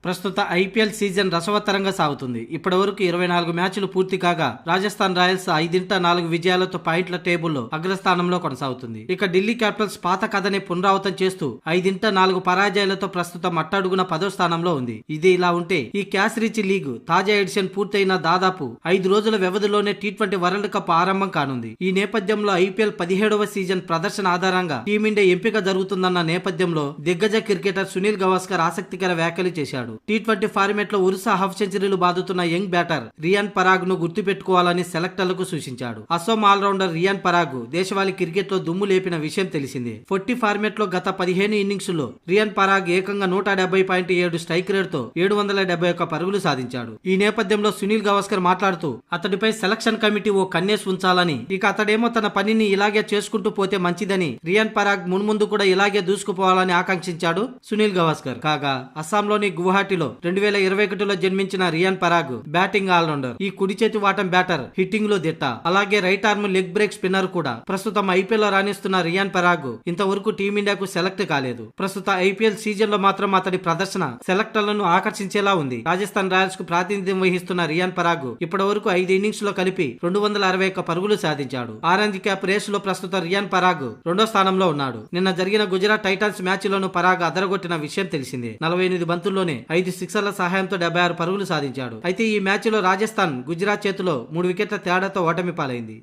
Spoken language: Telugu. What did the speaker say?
ప్రస్తుత ఐపీఎల్ సీజన్ రసవత్తరంగా సాగుతుంది. ఇప్పటివరకు 24 మ్యాచ్లు పూర్తి కాగా రాజస్థాన్ రాయల్స్ 5-4 విజయాలతో పాయింట్ల టేబుల్లో అగ్రస్థానంలో కొనసాగుతుంది. ఇక ఢిల్లీ క్యాపిటల్స్ పాత కథనే పునరావృతం చేస్తూ 5-4 పరాజయాలతో ప్రస్తుతం అట్టడుగున 10వ స్థానంలో ఉంది. ఇది ఇలా ఉంటే ఈ క్యాష్ రిచ్ లీగ్ తాజా ఎడిషన్ పూర్తయిన దాదాపు 5 రోజుల వ్యవధిలోనే టీ20 వరల్డ్ కప్ ఆరంభం కానుంది. ఈ నేపథ్యంలో ఐపీఎల్ 17వ సీజన్ ప్రదర్శన ఆధారంగా టీమిండియా ఎంపిక జరుగుతుందన్న నేపథ్యంలో దిగ్గజ క్రికెటర్ సునీల్ గవాస్కర్ ఆసక్తికర వ్యాఖ్యలు చేశాడు. టీ20 ఫార్మేట్ లో వరుస హాఫ్ సెంచరీలు బాదుతున్న యంగ్ బ్యాటర్ రియాన్ పరాగ్ ను గుర్తుపెట్టుకోవాలని సెలెక్టర్లకు సూచించాడు. అసోం ఆల్రౌండర్ రియాన్ పరాగ్ దేశవాళీ క్రికెట్ లో దుమ్ము లేపిన విషయం తెలిసిందే. 40 ఫార్మేట్ లో గత 15 ఇన్నింగ్స్ లో రియాన్ పరాగ్ ఏకంగా 170.7 స్ట్రైక్ రేట్ తో 771 పరుగులు సాధించాడు. ఈ నేపథ్యంలో సునీల్ గవాస్కర్ మాట్లాడుతూ అతడిపై సెలక్షన్ కమిటీ ఓ కన్నేసి ఉంచాలని, ఇక అతడేమో తన పనిని ఇలాగే చేసుకుంటూ పోతే మంచిదని, రియాన్ పరాగ్ మున్ముందు కూడా ఇలాగే దూసుకుపోవాలని ఆకాంక్షించాడు సునీల్ గవాస్కర్. కాగా అస్సాంలోని గువాహటిలో 2021లో జన్మించిన రియాన్ పరాగ్ బ్యాటింగ్ ఆల్రౌండర్. ఈ కుడి చేతి వాటం బ్యాటర్, హిట్టింగ్ లో దిట్ట, అలాగే right arm leg break spinner కూడా. ప్రస్తుతం ఐపీఎల్ లో రాణిస్తున్న రియాన్ పరాగ్ ఇంతవరకు టీమిండియాకు సెలెక్ట్ కాలేదు. ప్రస్తుత ఐపీఎల్ సీజన్ లో మాత్రం అతడి ప్రదర్శన సెలెక్టర్లను ఆకర్షించేలా ఉంది. రాజస్థాన్ రాయల్స్ కు ప్రాతినిధ్యం వహిస్తున్న రియాన్ పరాగ్ ఇప్పటి వరకు 5 ఇన్నింగ్స్ లో కలిపి 261 పరుగులు సాధించాడు. ఆరెంజ్ క్యాప్ రేస్ లో ప్రస్తుతం రియాన్ పరాగ్ 2వ స్థానంలో ఉన్నాడు. నిన్న జరిగిన గుజరాత్ టైటాన్స్ మ్యాచ్ లోను పరాగ్ అదరగొట్టిన విషయం తెలిసిందే. 48 బంతుల్లోనే 5 సిక్సర్ల సహాయంతో 76 పరుగులు సాధించాడు. అయితే ఈ మ్యాచ్ లో రాజస్థాన్ గుజరాత్ చేతిలో 3 వికెట్ల తేడాతో ఓటమి పాలైంది.